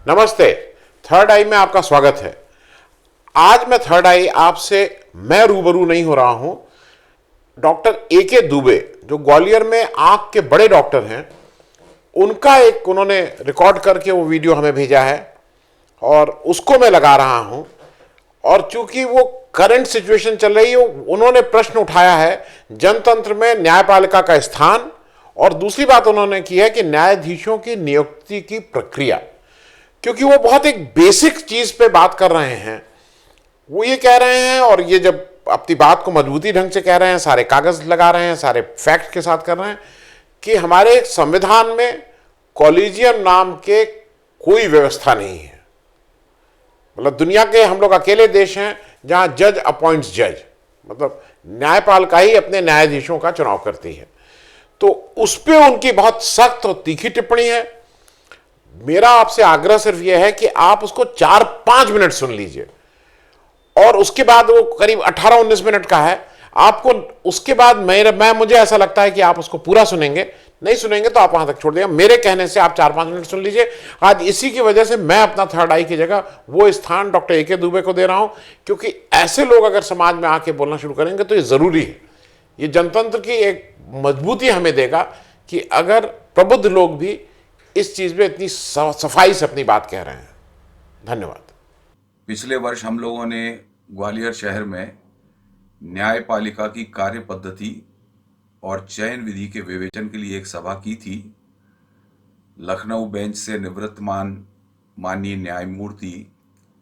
नमस्ते। थर्ड आई में आपका स्वागत है। आज मैं थर्ड आई आपसे मैं रूबरू नहीं हो रहा हूं। Doctor A K. दुबे जो ग्वालियर में आंख के बड़े डॉक्टर हैं, उनका एक उन्होंने रिकॉर्ड करके वो वीडियो हमें भेजा है और उसको मैं लगा रहा हूं। और चूंकि वो करंट सिचुएशन चल रही है, उन्होंने प्रश्न उठाया है जनतंत्र में न्यायपालिका का स्थान, और दूसरी बात उन्होंने की है कि न्यायाधीशों की नियुक्ति की प्रक्रिया, क्योंकि वो बहुत एक बेसिक चीज पे बात कर रहे हैं। वो ये कह रहे हैं, और ये जब अपनी बात को मजबूती ढंग से कह रहे हैं, सारे कागज लगा रहे हैं, सारे फैक्ट के साथ कर रहे हैं कि हमारे संविधान में कॉलेजियम नाम के कोई व्यवस्था नहीं है। मतलब दुनिया के हम लोग अकेले देश हैं जहां जज अपॉइंट्स जज, मतलब न्यायपालिका ही अपने न्यायाधीशों का चुनाव करती है। तो उस पर उनकी बहुत सख्त और तीखी टिप्पणी है। मेरा आपसे आग्रह सिर्फ यह है कि आप उसको 4-5 मिनट सुन लीजिए, और उसके बाद वो करीब 18-19 मिनट का है। आपको उसके बाद मुझे ऐसा लगता है कि आप उसको पूरा सुनेंगे। नहीं सुनेंगे तो आप वहां तक छोड़ देंगे। मेरे कहने से आप 4-5 मिनट सुन लीजिए। आज इसी की वजह से मैं अपना थर्ड आई की जगह वो स्थान डॉक्टर ए.के. दुबे को दे रहा हूं, क्योंकि ऐसे लोग अगर समाज में आके बोलना शुरू करेंगे तो ये जरूरी है। ये जनतंत्र की एक मजबूती हमें देगा कि अगर प्रबुद्ध लोग भी इस चीज में इतनी सफाई से अपनी बात कह रहे हैं। धन्यवाद। पिछले वर्ष हम लोगों ने ग्वालियर शहर में न्यायपालिका की कार्य पद्धति और चयन विधि के विवेचन के लिए एक सभा की थी। लखनऊ बेंच से निवृत्तमान माननीय न्यायमूर्ति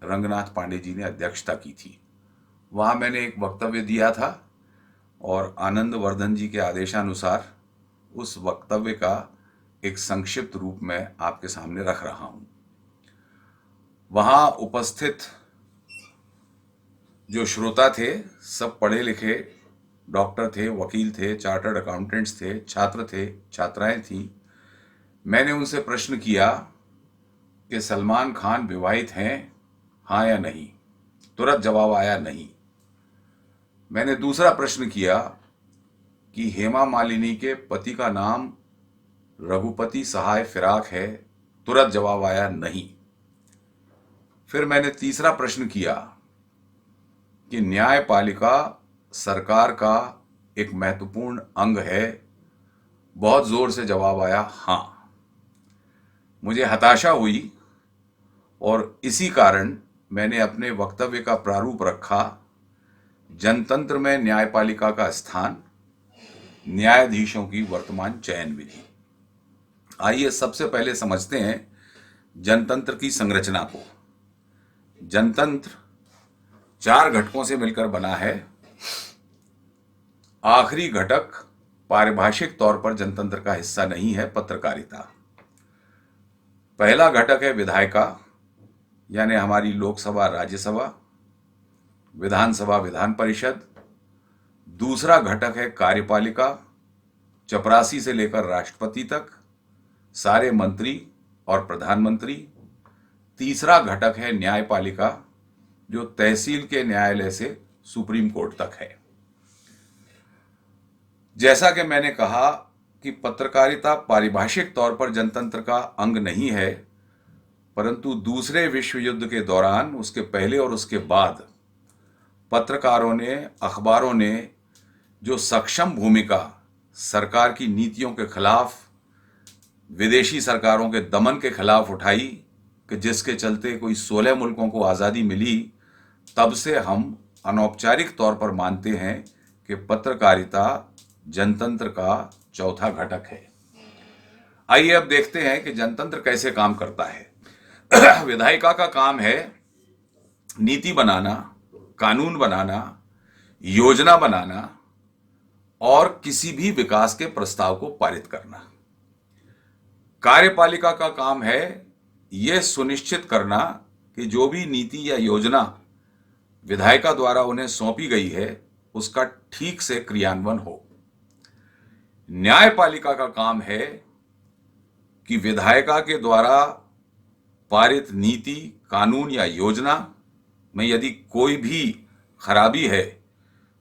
रंगनाथ पांडे जी ने अध्यक्षता की थी। वहाँ मैंने एक वक्तव्य दिया था और आनंद वर्धन जी के आदेशानुसार उस वक्तव्य का एक संक्षिप्त रूप में आपके सामने रख रहा हूँ। वहाँ उपस्थित जो श्रोता थे सब पढ़े लिखे डॉक्टर थे, वकील थे, चार्टर्ड अकाउंटेंट्स थे, छात्र थे, छात्राएं थीं। मैंने उनसे प्रश्न किया कि सलमान खान विवाहित हैं, हाँ या नहीं। तुरंत जवाब आया नहीं। मैंने दूसरा प्रश्न किया कि हेमा मालिनी के पति का नाम रघुपति सहाय फिराक है। तुरंत जवाब आया नहीं। फिर मैंने तीसरा प्रश्न किया कि न्यायपालिका सरकार का एक महत्वपूर्ण अंग है। बहुत जोर से जवाब आया हाँ। मुझे हताशा हुई और इसी कारण मैंने अपने वक्तव्य का प्रारूप रखा, जनतंत्र में न्यायपालिका का स्थान, न्यायाधीशों की वर्तमान चयन विधि। आइए सबसे पहले समझते हैं जनतंत्र की संरचना को। जनतंत्र 4 घटकों से मिलकर बना है। आखिरी घटक पारिभाषिक तौर पर जनतंत्र का हिस्सा नहीं है, पत्रकारिता। पहला घटक है विधायिका, यानी हमारी लोकसभा, राज्यसभा, विधानसभा, विधान परिषद। दूसरा घटक है कार्यपालिका, चपरासी से लेकर राष्ट्रपति तक, सारे मंत्री और प्रधानमंत्री। तीसरा घटक है न्यायपालिका, जो तहसील के न्यायालय से सुप्रीम कोर्ट तक है। जैसा कि मैंने कहा कि पत्रकारिता पारिभाषिक तौर पर जनतंत्र का अंग नहीं है, परंतु दूसरे विश्व युद्ध के दौरान, उसके पहले और उसके बाद पत्रकारों ने, अखबारों ने जो सक्षम भूमिका सरकार की नीतियों के खिलाफ, विदेशी सरकारों के दमन के खिलाफ उठाई, कि जिसके चलते कोई 16 मुल्कों को आज़ादी मिली, तब से हम अनौपचारिक तौर पर मानते हैं कि पत्रकारिता जनतंत्र का चौथा घटक है। आइए अब देखते हैं कि जनतंत्र कैसे काम करता है। विधायिका का काम है नीति बनाना, कानून बनाना, योजना बनाना और किसी भी विकास के प्रस्ताव को पारित करना। कार्यपालिका का काम है यह सुनिश्चित करना कि जो भी नीति या योजना विधायिका द्वारा उन्हें सौंपी गई है, उसका ठीक से क्रियान्वयन हो। न्यायपालिका का काम है कि विधायिका के द्वारा पारित नीति, कानून या योजना में यदि कोई भी खराबी है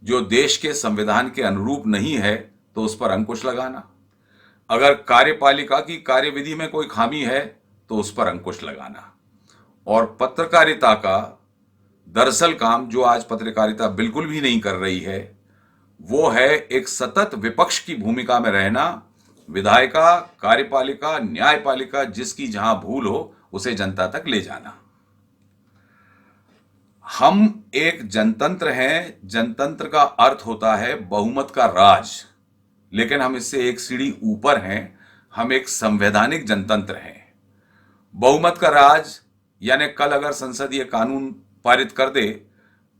जो देश के संविधान के अनुरूप नहीं है, तो उस पर अंकुश लगाना। अगर कार्यपालिका की कार्यविधि में कोई खामी है तो उस पर अंकुश लगाना। और पत्रकारिता का दरअसल काम, जो आज पत्रकारिता बिल्कुल भी नहीं कर रही है, वो है एक सतत विपक्ष की भूमिका में रहना। विधायिका, कार्यपालिका, न्यायपालिका, जिसकी जहां भूल हो उसे जनता तक ले जाना। हम एक जनतंत्र हैं। जनतंत्र का अर्थ होता है बहुमत का राज, लेकिन हम इससे एक सीढ़ी ऊपर हैं। हम एक संवैधानिक जनतंत्र हैं। बहुमत का राज यानी कल अगर संसद ये कानून पारित कर दे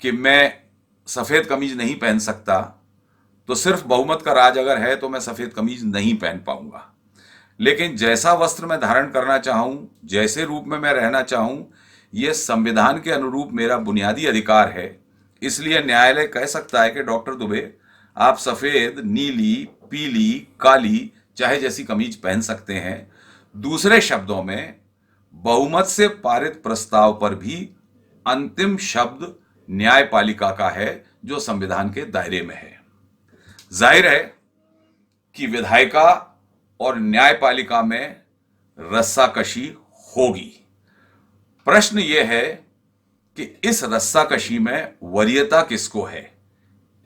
कि मैं सफेद कमीज नहीं पहन सकता, तो सिर्फ बहुमत का राज अगर है तो मैं सफेद कमीज नहीं पहन पाऊंगा। लेकिन जैसा वस्त्र मैं धारण करना चाहूं, जैसे रूप में मैं रहना चाहूं, यह संविधान के अनुरूप मेरा बुनियादी अधिकार है। इसलिए न्यायालय कह सकता है कि डॉक्टर दुबे, आप सफेद, नीली, पीली, काली चाहे जैसी कमीज पहन सकते हैं। दूसरे शब्दों में, बहुमत से पारित प्रस्ताव पर भी अंतिम शब्द न्यायपालिका का है, जो संविधान के दायरे में है। जाहिर है कि विधायिका और न्यायपालिका में रस्साकशी होगी। प्रश्न यह है कि इस रस्साकशी में वरीयता किसको है?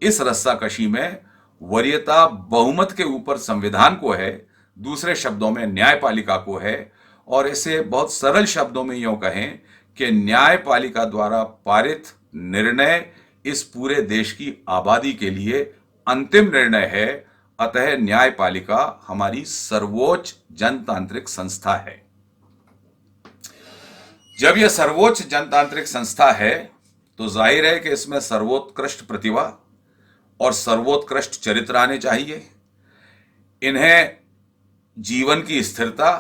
इस रस्साकशी में वरीयता बहुमत के ऊपर संविधान को है, दूसरे शब्दों में न्यायपालिका को है। और इसे बहुत सरल शब्दों में यूं कहें कि न्यायपालिका द्वारा पारित निर्णय इस पूरे देश की आबादी के लिए अंतिम निर्णय है। अतः न्यायपालिका हमारी सर्वोच्च जनतांत्रिक संस्था है। जब यह सर्वोच्च जनतांत्रिक संस्था है तो जाहिर है कि इसमें सर्वोत्कृष्ट प्रतिभा और सर्वोत्कृष्ट चरित्र आने चाहिए। इन्हें जीवन की स्थिरता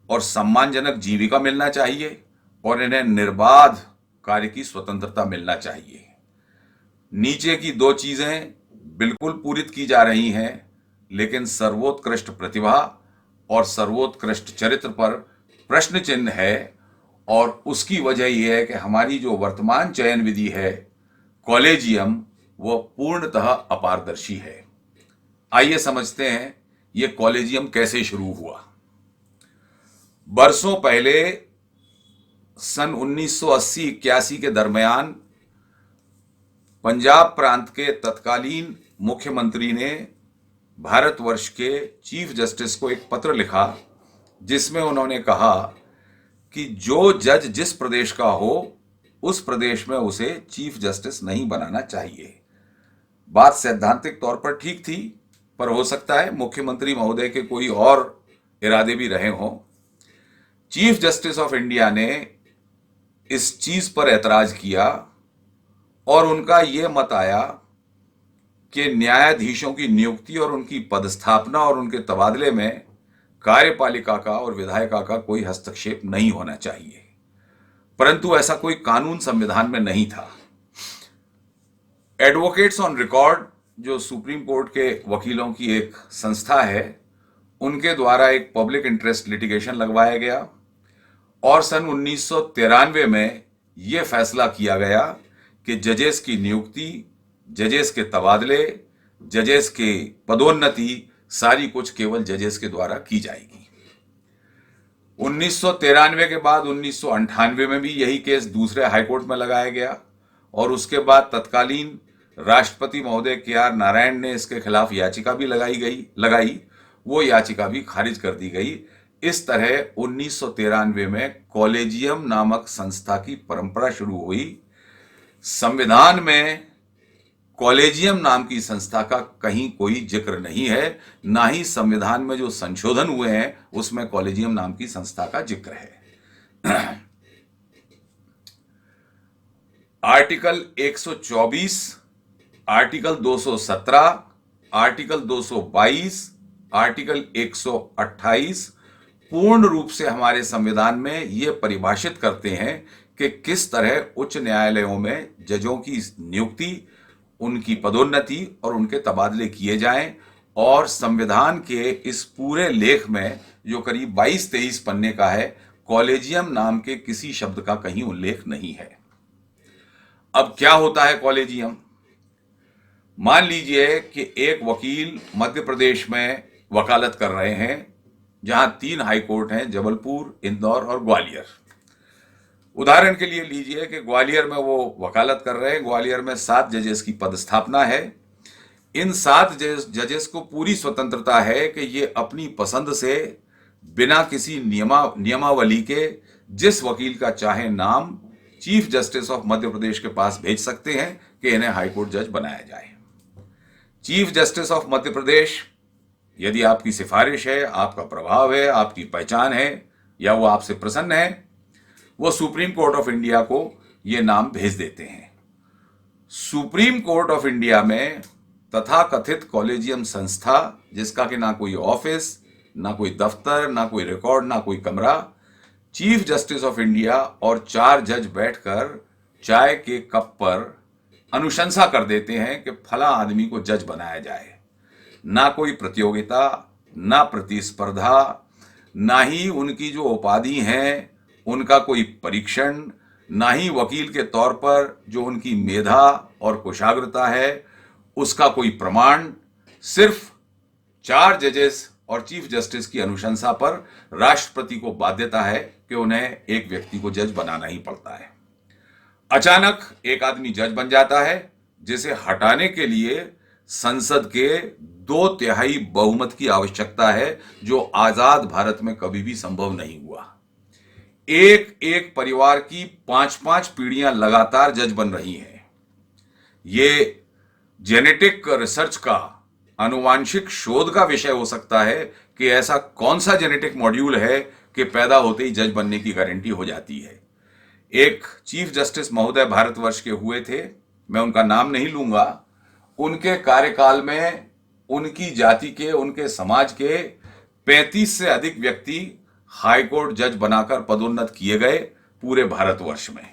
और सम्मानजनक जीविका मिलना चाहिए और इन्हें निर्बाध कार्य की स्वतंत्रता मिलना चाहिए। नीचे की दो चीजें बिल्कुल पूरित की जा रही हैं, लेकिन सर्वोत्कृष्ट प्रतिभा और सर्वोत्कृष्ट चरित्र पर प्रश्न चिन्ह है। और उसकी वजह यह है कि हमारी जो वर्तमान चयन विधि है, कॉलेजियम, वह पूर्णतः अपारदर्शी है। आइए समझते हैं यह कॉलेजियम कैसे शुरू हुआ। बरसों पहले सन 1980-81 के दरमियान पंजाब प्रांत के तत्कालीन मुख्यमंत्री ने भारतवर्ष के चीफ जस्टिस को एक पत्र लिखा, जिसमें उन्होंने कहा कि जो जज जिस प्रदेश का हो, उस प्रदेश में उसे चीफ जस्टिस नहीं बनाना चाहिए। बात सैद्धांतिक तौर पर ठीक थी, पर हो सकता है मुख्यमंत्री महोदय के कोई और इरादे भी रहे हों। चीफ जस्टिस ऑफ इंडिया ने इस चीज पर ऐतराज किया और उनका यह मत आया कि न्यायाधीशों की नियुक्ति और उनकी पदस्थापना और उनके तबादले में कार्यपालिका का और विधायिका का कोई हस्तक्षेप नहीं होना चाहिए। परंतु ऐसा कोई कानून संविधान में नहीं था। एडवोकेट्स ऑन रिकॉर्ड, जो सुप्रीम कोर्ट के वकीलों की एक संस्था है, उनके द्वारा एक पब्लिक इंटरेस्ट लिटिगेशन लगवाया गया और सन 1993 में यह फैसला किया गया कि जजेस की नियुक्ति, जजेस के तबादले, जजेस के पदोन्नति सारी कुछ केवल जजेस के द्वारा की जाएगी। 1993 के बाद 1998 में भी यही केस दूसरे हाईकोर्ट में लगाया गया और उसके बाद तत्कालीन राष्ट्रपति महोदय KR नारायण ने इसके खिलाफ याचिका भी लगाई। वो याचिका भी खारिज कर दी गई। इस तरह 1993 में कॉलेजियम नामक संस्था की परंपरा शुरू हुई। संविधान में कॉलेजियम नाम की संस्था का कहीं कोई जिक्र नहीं है, ना ही संविधान में जो संशोधन हुए हैं उसमें कॉलेजियम नाम की संस्था का जिक्र है। आर्टिकल 124, आर्टिकल 217, आर्टिकल 222, आर्टिकल 128 पूर्ण रूप से हमारे संविधान में यह परिभाषित करते हैं कि किस तरह उच्च न्यायालयों में जजों की नियुक्ति, उनकी पदोन्नति और उनके तबादले किए जाएं। और संविधान के इस पूरे लेख में, जो करीब 22-23 पन्ने का है, कॉलेजियम नाम के किसी शब्द का कहीं उल्लेख नहीं है। अब क्या होता है कॉलेजियम? मान लीजिए कि एक वकील मध्य प्रदेश में वकालत कर रहे हैं, जहां 3 हाई कोर्ट हैं, जबलपुर, इंदौर और ग्वालियर। उदाहरण के लिए लीजिए कि ग्वालियर में वो वकालत कर रहे हैं। ग्वालियर में 7 जजेस की पदस्थापना है। इन 7 जजेस को पूरी स्वतंत्रता है कि ये अपनी पसंद से बिना किसी नियमावली के जिस वकील का चाहे नाम chief justice of Madhya Pradesh के पास भेज सकते हैं कि इन्हें हाईकोर्ट जज बनाया जाए। Chief justice of Madhya Pradesh, यदि आपकी सिफारिश है, आपका प्रभाव है, आपकी पहचान है या वो आपसे प्रसन्न है, वो सुप्रीम कोर्ट ऑफ इंडिया को ये नाम भेज देते हैं। सुप्रीम कोर्ट ऑफ इंडिया में तथाकथित कॉलेजियम संस्था, जिसका कि ना कोई ऑफिस, ना कोई दफ्तर, ना कोई रिकॉर्ड, ना कोई कमरा, चीफ जस्टिस ऑफ इंडिया और 4 जज बैठकर चाय के कप पर अनुशंसा कर देते हैं कि फला आदमी को जज बनाया जाए। ना कोई प्रतियोगिता, ना प्रतिस्पर्धा, ना ही उनकी जो उपाधि हैं उनका कोई परीक्षण, ना ही वकील के तौर पर जो उनकी मेधा और कुशाग्रता है उसका कोई प्रमाण। सिर्फ 4 जजेस और चीफ जस्टिस की अनुशंसा पर राष्ट्रपति को बाध्यता है कि उन्हें एक व्यक्ति को जज बनाना ही पड़ता है। अचानक एक आदमी जज बन जाता है, जिसे हटाने के लिए संसद के 2/3 बहुमत की आवश्यकता है, जो आजाद भारत में कभी भी संभव नहीं हुआ। एक एक परिवार की 5-5 पीढ़ियां लगातार जज बन रही हैं। ये जेनेटिक रिसर्च का, आनुवांशिक शोध का विषय हो सकता है कि ऐसा कौन सा जेनेटिक मॉड्यूल है कि पैदा होते ही जज बनने की गारंटी हो जाती है। एक चीफ जस्टिस महोदय भारतवर्ष के हुए थे, मैं उनका नाम नहीं लूंगा। उनके कार्यकाल में उनकी जाति के, उनके समाज के 35 से अधिक व्यक्ति हाईकोर्ट जज बनाकर पदोन्नत किए गए पूरे भारतवर्ष में।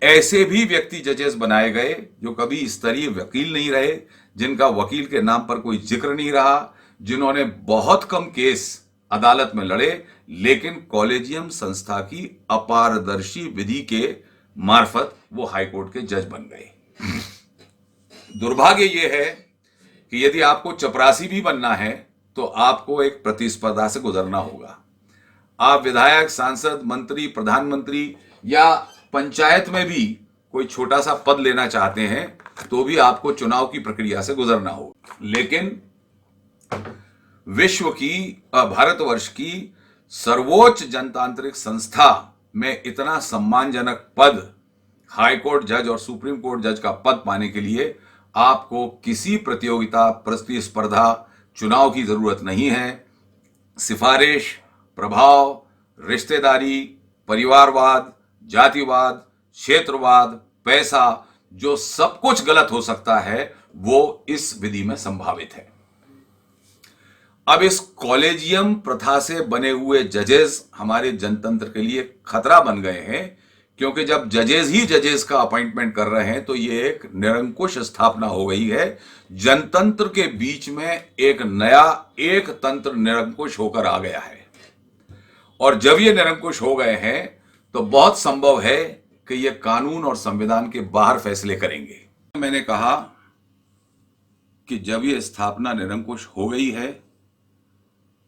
ऐसे भी व्यक्ति जजेस बनाए गए जो कभी स्तरीय वकील नहीं रहे, जिनका वकील के नाम पर कोई जिक्र नहीं रहा, जिन्होंने बहुत कम केस अदालत में लड़े, लेकिन कॉलेजियम संस्था की अपारदर्शी विधि के मार्फत वो हाईकोर्ट के जज बन गए। दुर्भाग्य ये है कि यदि आपको चपरासी भी बनना है तो आपको एक प्रतिस्पर्धा से गुजरना होगा। आप विधायक, सांसद, मंत्री, प्रधानमंत्री या पंचायत में भी कोई छोटा सा पद लेना चाहते हैं तो भी आपको चुनाव की प्रक्रिया से गुजरना होगा। लेकिन विश्व की, भारतवर्ष की सर्वोच्च जनतांत्रिक संस्था में इतना सम्मानजनक पद, हाईकोर्ट जज और सुप्रीम कोर्ट जज का पद पाने के लिए आपको किसी प्रतियोगिता, प्रतिस्पर्धा, चुनाव की जरूरत नहीं है। सिफारिश, प्रभाव, रिश्तेदारी, परिवारवाद, जातिवाद, क्षेत्रवाद, पैसा, जो सब कुछ गलत हो सकता है वो इस विधि में संभावित है। अब इस कॉलेजियम प्रथा से बने हुए जजेस हमारे जनतंत्र के लिए खतरा बन गए हैं, क्योंकि जब जजेस ही जजेस का अपॉइंटमेंट कर रहे हैं तो ये एक निरंकुश स्थापना हो गई है। जनतंत्र के बीच में एक नया एक तंत्र निरंकुश होकर आ गया है, और जब ये निरंकुश हो गए हैं तो बहुत संभव है कि ये कानून और संविधान के बाहर फैसले करेंगे। मैंने कहा कि जब ये स्थापना निरंकुश हो गई है,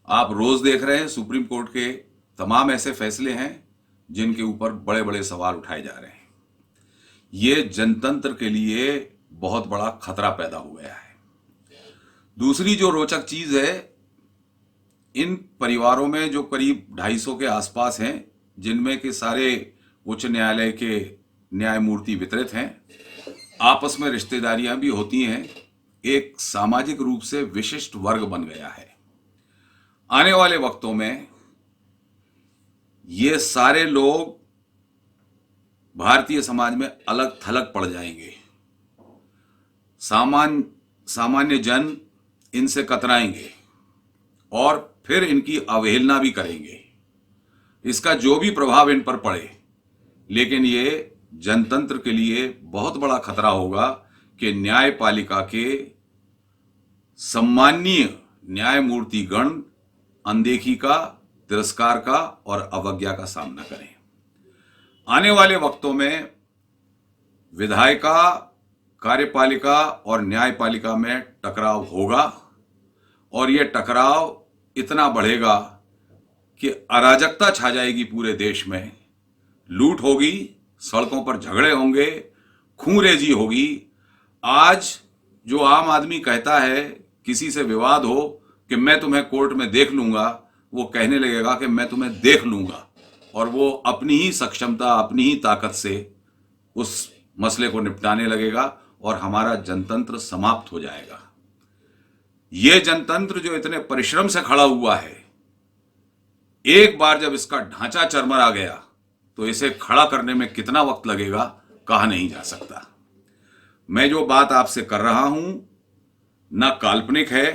आप रोज देख रहे हैं सुप्रीम कोर्ट के तमाम ऐसे फैसले हैं जिनके ऊपर बड़े बड़े सवाल उठाए जा रहे हैं। ये जनतंत्र के लिए बहुत बड़ा खतरा पैदा हो गया है। दूसरी जो रोचक चीज है, इन परिवारों में जो करीब 250 के आसपास हैं, जिनमें के सारे उच्च न्यायालय के न्यायमूर्ति वितरित हैं, आपस में रिश्तेदारियां भी होती हैं, एक सामाजिक रूप से विशिष्ट वर्ग बन गया है। आने वाले वक्तों में ये सारे लोग भारतीय समाज में अलग थलग पड़ जाएंगे। सामान्य जन इनसे कतराएंगे और फिर इनकी अवहेलना भी करेंगे। इसका जो भी प्रभाव इन पर पड़े, लेकिन ये जनतंत्र के लिए बहुत बड़ा खतरा होगा कि न्यायपालिका के सम्माननीय न्यायमूर्ति गण अनदेखी का, तिरस्कार का और अवज्ञा का सामना करें। आने वाले वक्तों में विधायिका, कार्यपालिका और न्यायपालिका में टकराव होगा, और यह टकराव इतना बढ़ेगा कि अराजकता छा जाएगी पूरे देश में। लूट होगी, सड़कों पर झगड़े होंगे, खूंरेजी होगी। आज जो आम आदमी कहता है किसी से विवाद हो कि मैं तुम्हें कोर्ट में देख लूंगा, वो कहने लगेगा कि मैं तुम्हें देख लूंगा, और वो अपनी ही सक्षमता, अपनी ही ताकत से उस मसले को निपटाने लगेगा और हमारा जनतंत्र समाप्त हो जाएगा। ये जनतंत्र जो इतने परिश्रम से खड़ा हुआ है, एक बार जब इसका ढांचा चरमरा गया तो इसे खड़ा करने में कितना वक्त लगेगा कहा नहीं जा सकता। मैं जो बात आपसे कर रहा हूं ना काल्पनिक है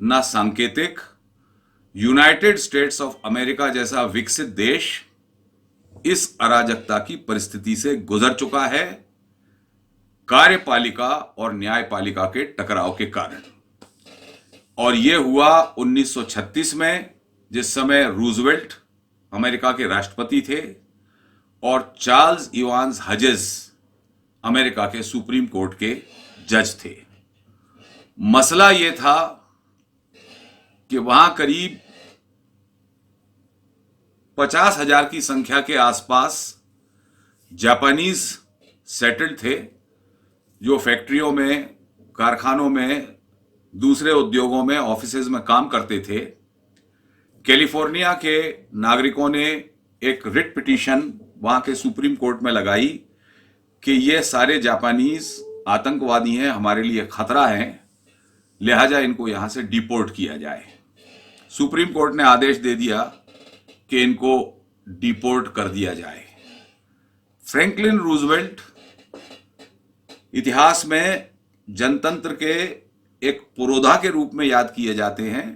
ना सांकेतिक। यूनाइटेड स्टेट्स ऑफ अमेरिका जैसा विकसित देश इस अराजकता की परिस्थिति से गुजर चुका है, कार्यपालिका और न्यायपालिका के टकराव के कारण। और यह हुआ 1936 में, जिस समय रूजवेल्ट अमेरिका के राष्ट्रपति थे और चार्ल्स इवांस हजेस अमेरिका के सुप्रीम कोर्ट के जज थे। मसला यह था कि वहां करीब 50,000 की संख्या के आसपास जापानीज सेटल्ड थे, जो फैक्ट्रियों में, कारखानों में, दूसरे उद्योगों में, ऑफिसेज में काम करते थे। कैलिफोर्निया के नागरिकों ने एक रिट पिटीशन वहां के सुप्रीम कोर्ट में लगाई कि ये सारे जापानीज आतंकवादी हैं, हमारे लिए खतरा हैं, लिहाजा इनको यहां से डिपोर्ट किया जाए। सुप्रीम कोर्ट ने आदेश दे दिया कि इनको डिपोर्ट कर दिया जाए। फ्रैंकलिन रूजवेल्ट इतिहास में जनतंत्र के एक पुरोधा के रूप में याद किए जाते हैं।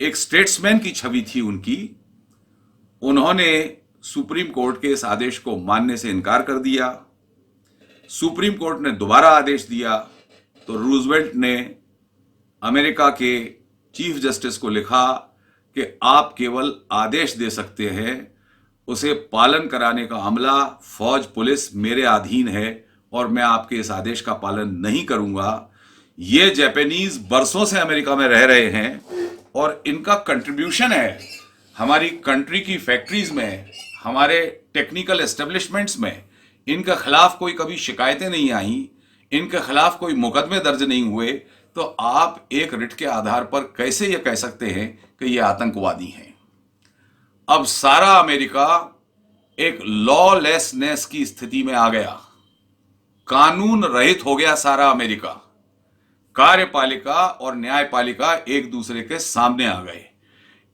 एक स्टेट्समैन की छवि थी उनकी। उन्होंने सुप्रीम कोर्ट के इस आदेश को मानने से इनकार कर दिया। सुप्रीम कोर्ट ने दोबारा आदेश दिया तो रूजवेल्ट ने अमेरिका के चीफ जस्टिस को लिखा कि आप केवल आदेश दे सकते हैं, उसे पालन कराने का अमला, फौज, पुलिस मेरे अधीन है और मैं आपके इस आदेश का पालन नहीं करूंगा। ये जापानीज बरसों से अमेरिका में रह रहे हैं और इनका कंट्रीब्यूशन है हमारी कंट्री की फैक्ट्रीज में, हमारे टेक्निकल एस्टेब्लिशमेंट्स में। इनके खिलाफ कोई कभी शिकायतें नहीं आई, इनके खिलाफ कोई मुकदमे दर्ज नहीं हुए, तो आप एक रिट के आधार पर कैसे ये कह सकते हैं कि ये आतंकवादी हैं? अब सारा अमेरिका एक लॉलेसनेस की स्थिति में आ गया, कानून रहित हो गया सारा अमेरिका। कार्यपालिका और न्यायपालिका एक दूसरे के सामने आ गए।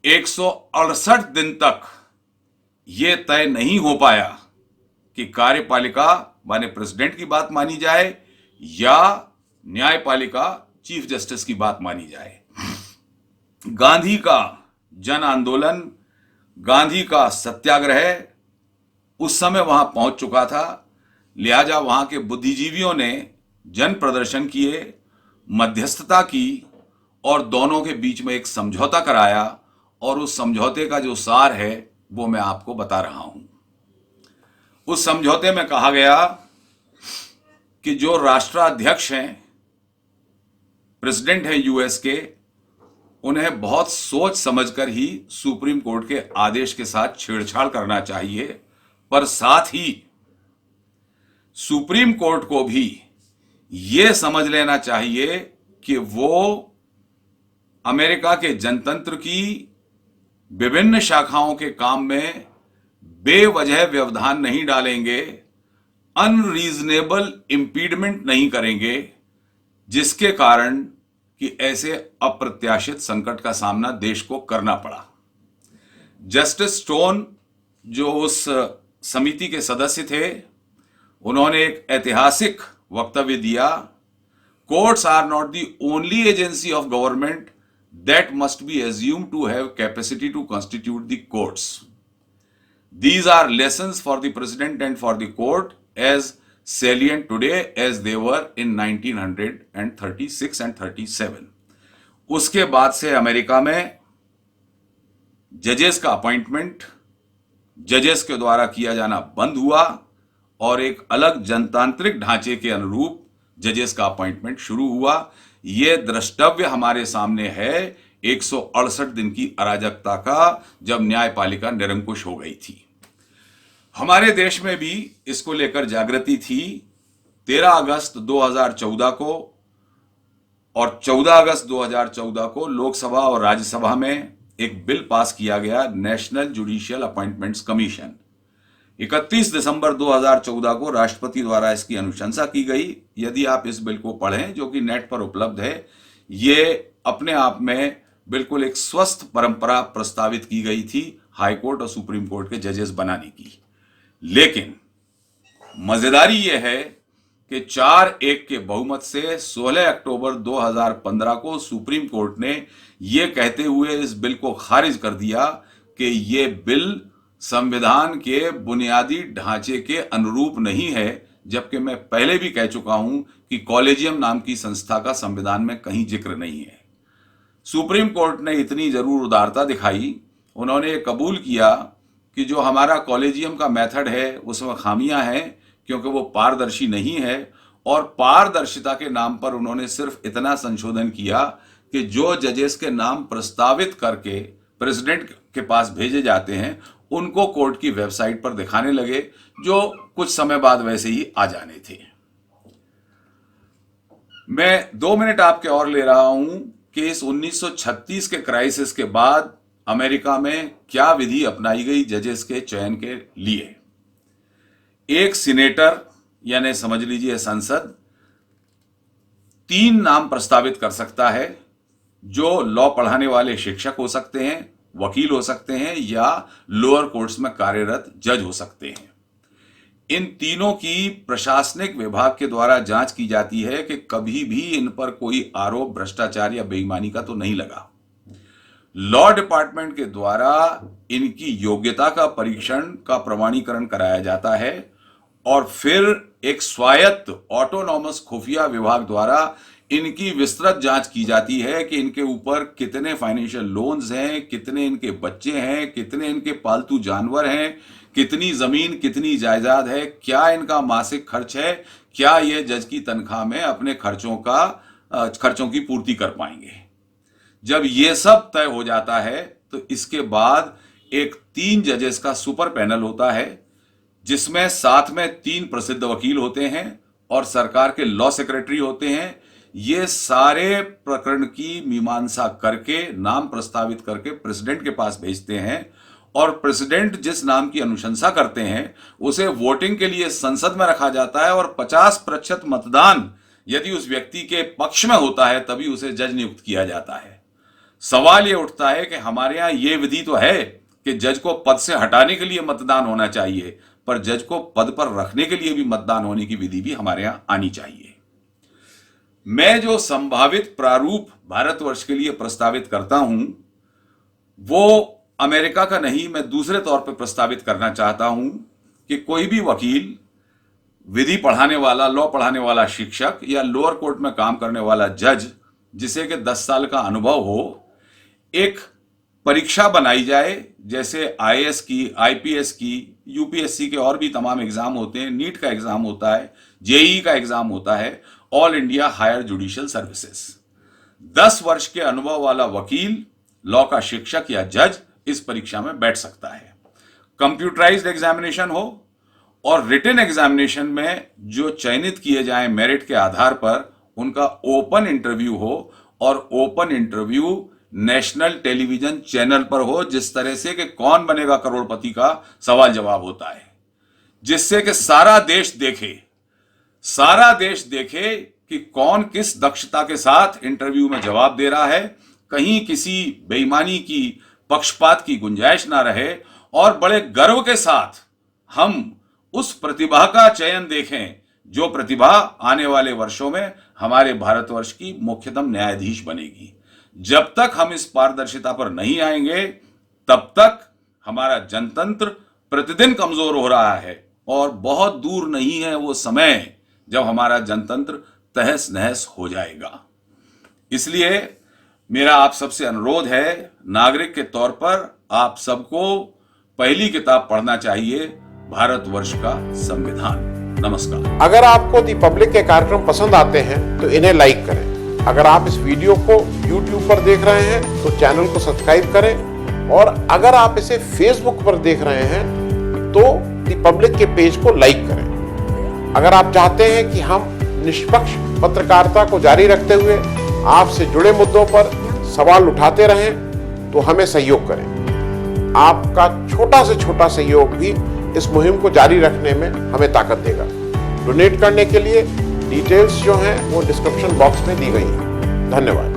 168 दिन तक यह तय नहीं हो पाया कि कार्यपालिका माने प्रेसिडेंट की बात मानी जाए या न्यायपालिका चीफ जस्टिस की बात मानी जाए। गांधी का जन आंदोलन, गांधी का सत्याग्रह उस समय वहां पहुंच चुका था, लिहाजा वहां के बुद्धिजीवियों ने जन प्रदर्शन किए, मध्यस्थता की और दोनों के बीच में एक समझौता कराया। और उस समझौते का जो सार है वो मैं आपको बता रहा हूं। उस समझौते में कहा गया कि जो राष्ट्राध्यक्ष हैं, प्रेसिडेंट हैं यूएस के, उन्हें बहुत सोच समझकर ही सुप्रीम कोर्ट के आदेश के साथ छेड़छाड़ करना चाहिए, पर साथ ही सुप्रीम कोर्ट को भी यह समझ लेना चाहिए कि वो अमेरिका के जनतंत्र की विभिन्न शाखाओं के काम में बेवजह व्यवधान नहीं डालेंगे, अनरीजनेबल इंपीडमेंट नहीं करेंगे, जिसके कारण कि ऐसे अप्रत्याशित संकट का सामना देश को करना पड़ा। जस्टिस स्टोन जो उस समिति के सदस्य थे, उन्होंने एक ऐतिहासिक वक्तव्य दिया, courts are not the only agency of government that must be assumed to have capacity to constitute the courts. These are lessons for the president and for the court as salient today as they were in 1936 and 37. उसके बाद से America में जजेस का appointment जजेस के द्वारा किया जाना बंद हुआ और एक अलग जनतांत्रिक ढांचे के अनुरूप जजेस का अपॉइंटमेंट शुरू हुआ। यह द्रष्टव्य हमारे सामने है 168 दिन की अराजकता का, जब न्यायपालिका निरंकुश हो गई थी। हमारे देश में भी इसको लेकर जागृति थी। 13 अगस्त 2014 को और 14 अगस्त 2014 को लोकसभा और राज्यसभा में एक बिल पास किया गया, नेशनल जुडिशियल अपॉइंटमेंट्स कमीशन। 31 दिसंबर 2014 को राष्ट्रपति द्वारा इसकी अनुशंसा की गई। यदि आप इस बिल को पढ़ें, जो कि नेट पर उपलब्ध है, ये अपने आप में बिल्कुल एक स्वस्थ परंपरा प्रस्तावित की गई थी हाई कोर्ट और सुप्रीम कोर्ट के जजेस बनाने की। लेकिन मजेदारी यह है कि 4-1 के बहुमत से 16 अक्टूबर 2015 को सुप्रीम कोर्ट ने यह कहते हुए इस बिल को खारिज कर दिया कि यह बिल संविधान के बुनियादी ढांचे के अनुरूप नहीं है, जबकि मैं पहले भी कह चुका हूं कि कॉलेजियम नाम की संस्था का संविधान में कहीं जिक्र नहीं है। सुप्रीम कोर्ट ने इतनी जरूर उदारता दिखाई, उन्होंने कबूल किया कि जो हमारा कॉलेजियम का मेथड है उसमें खामियां हैं, क्योंकि वो पारदर्शी नहीं है, और पारदर्शिता के नाम पर उन्होंने सिर्फ इतना संशोधन किया कि जो जजेस के नाम प्रस्तावित करके प्रेसिडेंट के पास भेजे जाते हैं उनको कोर्ट की वेबसाइट पर दिखाने लगे, जो कुछ समय बाद वैसे ही आ जाने थे। मैं 2 मिनट आपके और ले रहा हूं कि इस 1936 के क्राइसिस के बाद अमेरिका में क्या विधि अपनाई गई जजेस के चयन के लिए। एक सीनेटर, यानी समझ लीजिए संसद, 3 नाम प्रस्तावित कर सकता है, जो लॉ पढ़ाने वाले शिक्षक हो सकते हैं, वकील हो सकते हैं, या लोअर कोर्ट्स में कार्यरत जज हो सकते हैं। इन तीनों की प्रशासनिक विभाग के द्वारा जांच की जाती है कि कभी भी इन पर कोई आरोप भ्रष्टाचार या बेईमानी का तो नहीं लगा। लॉ डिपार्टमेंट के द्वारा इनकी योग्यता का परीक्षण का प्रमाणीकरण कराया जाता है और फिर एक स्वायत्त ऑटोनॉमस खुफिया विभाग द्वारा इनकी विस्तृत जांच की जाती है कि इनके ऊपर कितने फाइनेंशियल लोन्स हैं, कितने इनके बच्चे हैं, कितने इनके पालतू जानवर हैं, कितनी जमीन, कितनी जायदाद है, क्या इनका मासिक खर्च है, क्या ये जज की तनख्वाह में अपने खर्चों की पूर्ति कर पाएंगे। जब ये सब तय हो जाता है तो इसके बाद एक 3 जजेस का सुपर पैनल होता है, जिसमें साथ में 3 प्रसिद्ध वकील होते हैं और सरकार के लॉ सेक्रेटरी होते हैं। ये सारे प्रकरण की मीमांसा करके, नाम प्रस्तावित करके प्रेसिडेंट के पास भेजते हैं, और प्रेसिडेंट जिस नाम की अनुशंसा करते हैं उसे वोटिंग के लिए संसद में रखा जाता है, और 50% मतदान यदि उस व्यक्ति के पक्ष में होता है तभी उसे जज नियुक्त किया जाता है। सवाल यह उठता है कि हमारे यहां यह विधि तो है कि जज को पद से हटाने के लिए मतदान होना चाहिए, पर जज को पद पर रखने के लिए भी मतदान होने की विधि भी हमारे यहां आनी चाहिए। मैं जो संभावित प्रारूप भारतवर्ष के लिए प्रस्तावित करता हूं वो अमेरिका का नहीं, मैं दूसरे तौर पर प्रस्तावित करना चाहता हूं कि कोई भी वकील, विधि पढ़ाने वाला, लॉ पढ़ाने वाला शिक्षक या लोअर कोर्ट में काम करने वाला जज जिसे कि 10 साल का अनुभव हो, एक परीक्षा बनाई जाए, जैसे आईएएस की, आईपीएस की, यूपीएससी के और भी तमाम एग्जाम होते हैं, नीट का एग्जाम होता है, जेईई का एग्जाम होता है, all India higher judicial services. 10 वर्ष के अनुभव वाला वकील, लॉ का शिक्षक या जज इस परीक्षा में बैठ सकता है। कंप्यूटराइज्ड एग्जामिनेशन हो और रिटन एग्जामिनेशन में जो चयनित किए जाएं मेरिट के आधार पर उनका ओपन इंटरव्यू हो, और open interview national television channel पर हो, जिस तरह से कि कौन बनेगा करोड़पति का सवाल जवाब होता है, जिससे कि सारा देश देखे कि कौन किस दक्षता के साथ इंटरव्यू में जवाब दे रहा है, कहीं किसी बेईमानी की, पक्षपात की गुंजाइश ना रहे, और बड़े गर्व के साथ हम उस प्रतिभा का चयन देखें जो प्रतिभा आने वाले वर्षों में हमारे भारतवर्ष की मुख्यतम न्यायाधीश बनेगी। जब तक हम इस पारदर्शिता पर नहीं आएंगे तब तक हमारा जनतंत्र प्रतिदिन कमजोर हो रहा है, और बहुत दूर नहीं है वो समय जब हमारा जनतंत्र तहस नहस हो जाएगा। इसलिए मेरा आप सबसे अनुरोध है, नागरिक के तौर पर आप सबको पहली किताब पढ़ना चाहिए, भारतवर्ष का संविधान। नमस्कार। अगर आपको दी पब्लिक के कार्यक्रम पसंद आते हैं तो इन्हें लाइक करें। अगर आप इस वीडियो को YouTube पर देख रहे हैं तो चैनल को सब्सक्राइब करें, और अगर आप इसे Facebook पर देख रहे हैं तो रिपब्लिक के पेज को लाइक करें। अगर आप चाहते हैं कि हम निष्पक्ष पत्रकारिता को जारी रखते हुए आपसे जुड़े मुद्दों पर सवाल उठाते रहें तो हमें सहयोग करें। आपका छोटा से छोटा सहयोग भी इस मुहिम को जारी रखने में हमें ताकत देगा। डोनेट करने के लिए डिटेल्स जो हैं वो डिस्क्रिप्शन बॉक्स में दी गई हैं। धन्यवाद।